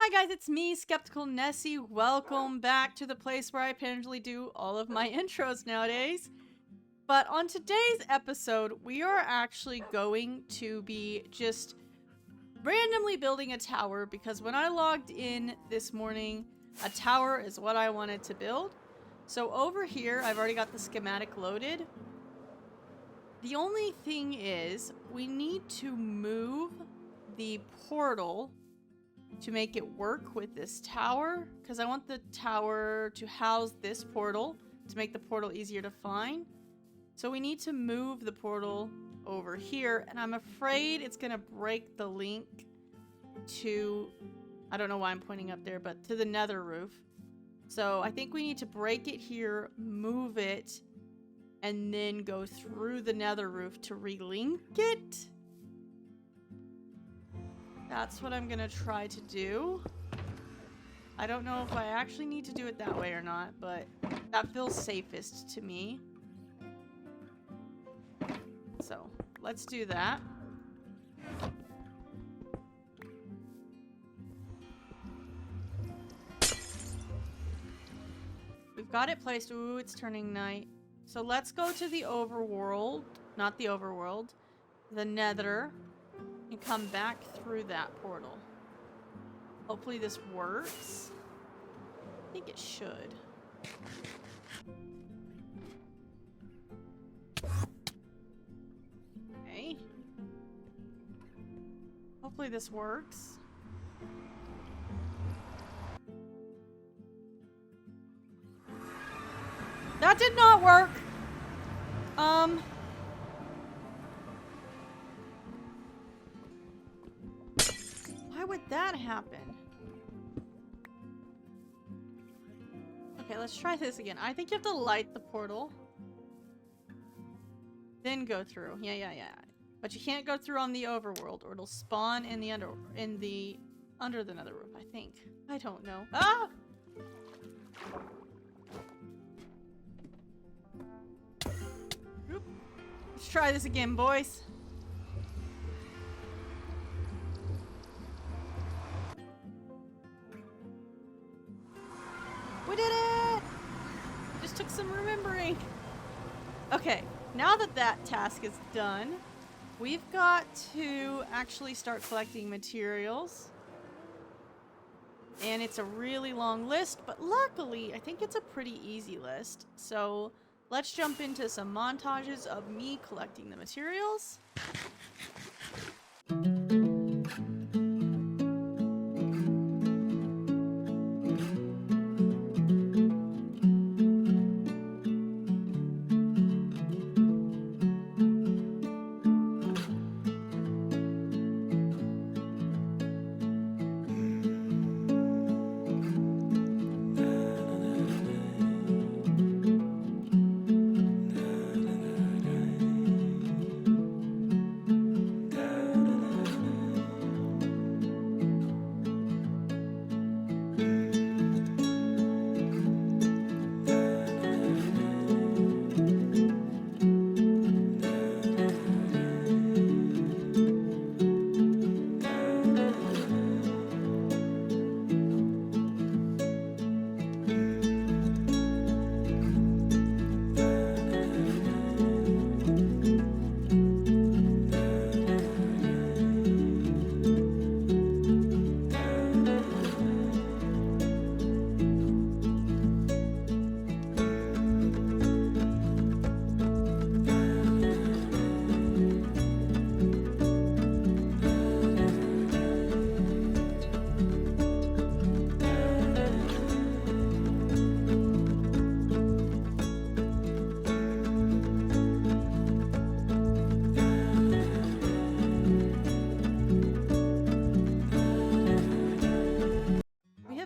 Hi guys, it's me, Skeptical Nessie. Welcome back to the place where I apparently do all of my intros nowadays. But on today's episode, we are actually going to be just randomly building a tower because when I logged in this morning, a tower is what I wanted to build. So over here, I've already got the schematic loaded. The only thing is, we need to move the portal to make it work with this tower, because I want the tower to house this portal to make the portal easier to find. So we need to move the portal over here, and I'm afraid it's gonna break the link to, I don't know why I'm pointing up there, but to the nether roof. So I think we need to break it here, move it, and then go through the nether roof to relink it. That's what I'm gonna try to do. I don't know if I actually need to do it that way or not, but that feels safest to me. So, let's do that. We've got it placed. Ooh, it's turning night. So let's go to the overworld. Not the overworld. The nether. And come back through that portal. Hopefully this works. I think it should. Okay. Hopefully this works. That did not work! Why would that happen? Okay, let's try this again. I think you have to light the portal. Then go through. Yeah. But you can't go through on the overworld or it'll spawn in the under the nether roof, I think. I don't know. Ah! Oop. Let's try this again, boys. We did it! Just took some remembering. Okay, now that that task is done, we've got to actually start collecting materials. And it's a really long list, but luckily, I think it's a pretty easy list. So let's jump into some montages of me collecting the materials.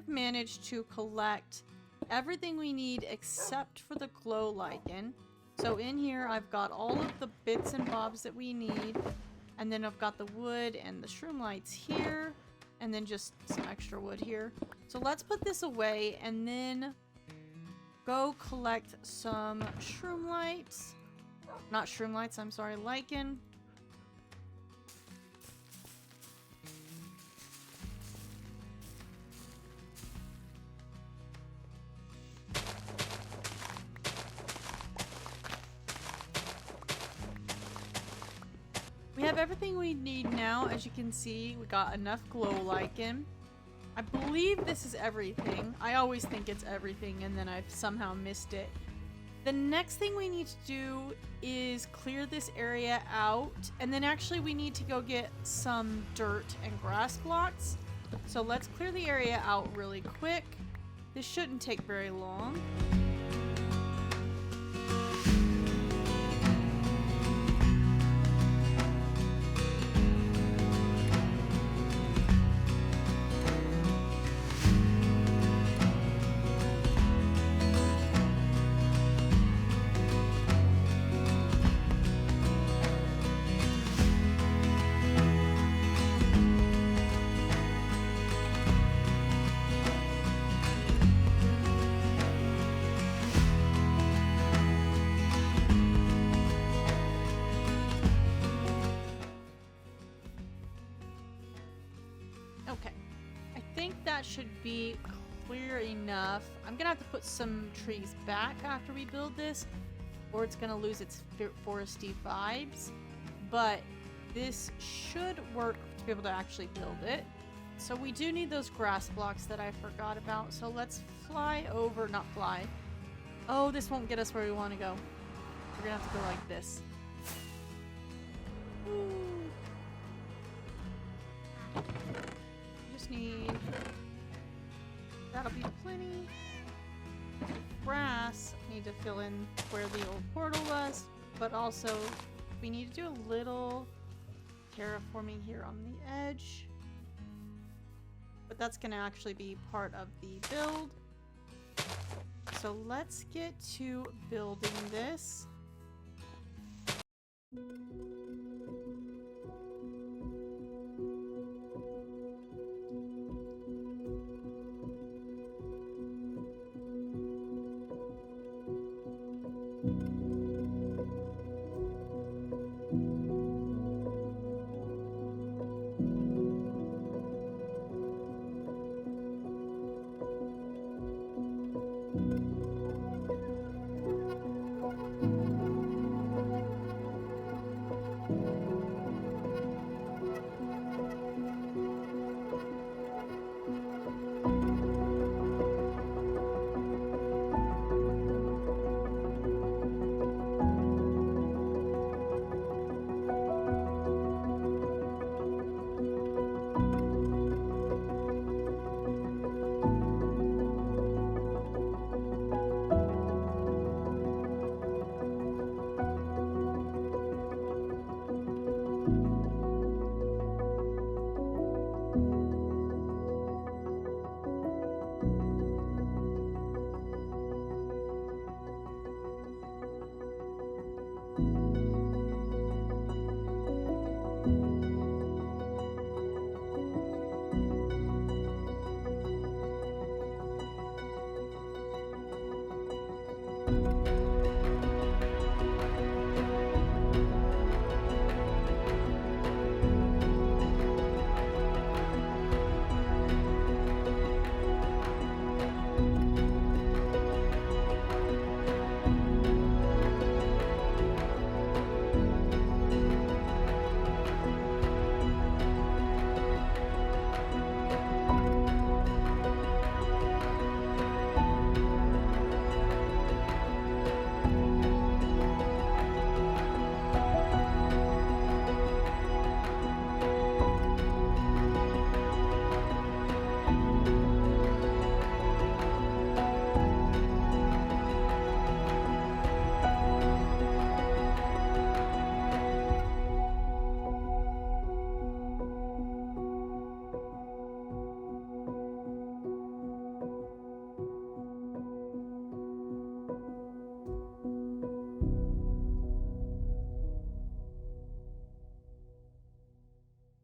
Managed to collect everything we need except for the glow lichen. So in here I've got all of the bits and bobs that we need, and then I've got the wood and the shroom lights here, and then just some extra wood here. So let's put this away and then go collect some shroom lights. Not shroom lights, I'm sorry, lichen. have everything we need now. As you can see, we got enough glow lichen. I believe this is everything. I always think it's everything and then I've somehow missed it. The next thing we need to do is clear this area out, and then actually we need to go get some dirt and grass blocks. So let's clear the area out really quick. This shouldn't take very long. Should be clear enough. I'm gonna have to put some trees back after we build this, or it's gonna lose its foresty vibes, but this should work to be able to actually build it. So we do need those grass blocks that I forgot about, so let's fly over. Not fly. Oh, this won't get us where we want to go. We're gonna have to go like this. Ooh. Just need... That'll be plenty. Grass, need to fill in where the old portal was, but also we need to do a little terraforming here on the edge. But that's gonna actually be part of the build. So let's get to building this.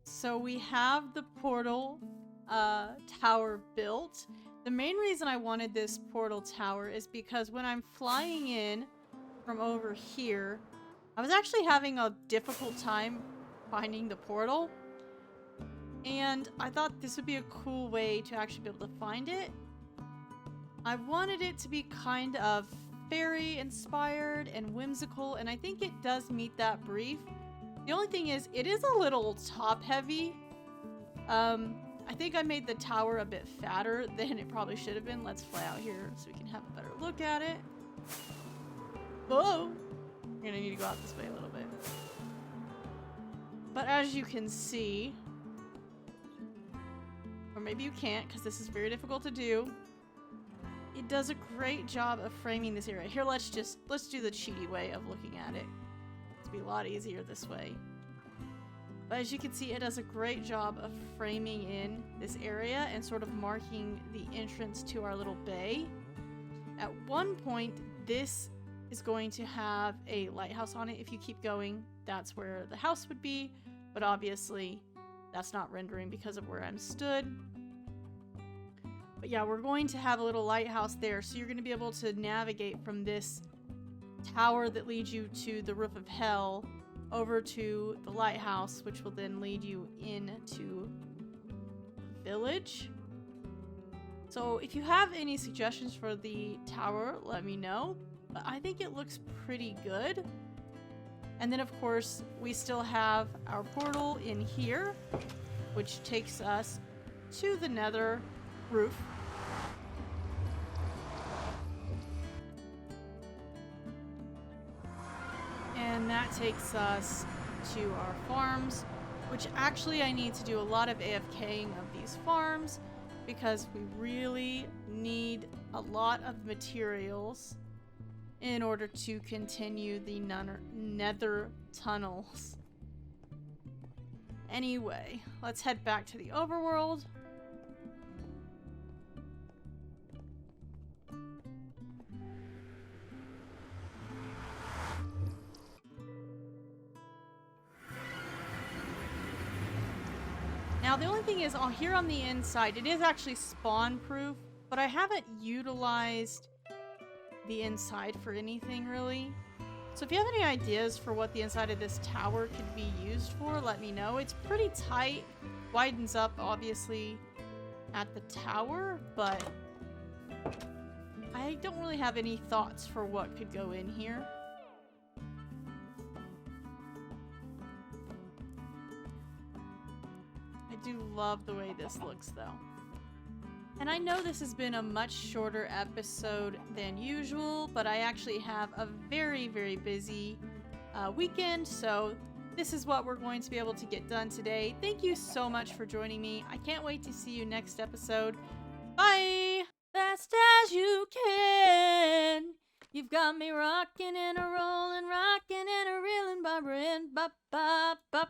So we have the portal tower built. The main reason I wanted this portal tower is because when I'm flying in from over here, I was actually having a difficult time finding the portal. And I thought this would be a cool way to actually be able to find it. I wanted it to be kind of fairy inspired and whimsical, and I think it does meet that brief. The only thing is, it is a little top heavy. I think I made the tower a bit fatter than it probably should have been. Let's fly out here so we can have a better look at it. Whoa! You're gonna need to go out this way a little bit. But as you can see, or maybe you can't because this is very difficult to do, it does a great job of framing this area. Here, let's do the cheaty way of looking at it. It'll be a lot easier this way. But as you can see, it does a great job of framing in this area and sort of marking the entrance to our little bay. At one point, this is going to have a lighthouse on it. If you keep going, that's where the house would be. But obviously, that's not rendering because of where I'm stood. But yeah, we're going to have a little lighthouse there. So you're going to be able to navigate from this tower that leads you to the roof of hell over to the lighthouse, which will then lead you into the village. So if you have any suggestions for the tower, let me know. But I think it looks pretty good. And then of course, we still have our portal in here, which takes us to the nether roof. And that takes us to our farms, which actually I need to do a lot of AFKing of these farms because we really need a lot of materials in order to continue the nether tunnels. Anyway, let's head back to the overworld. Now the only thing is, here on the inside, it is actually spawn proof, but I haven't utilized the inside for anything really. So if you have any ideas for what the inside of this tower could be used for, let me know. It's pretty tight, widens up obviously at the tower, but I don't really have any thoughts for what could go in here. I do love the way this looks though. And I know this has been a much shorter episode than usual, but I actually have a very, very busy weekend, so this is what we're going to be able to get done today. Thank you so much for joining me. I can't wait to see you next episode. Bye! Fast as you can. You've got me rocking and a rolling, rocking and a reeling, ba ba ba ba.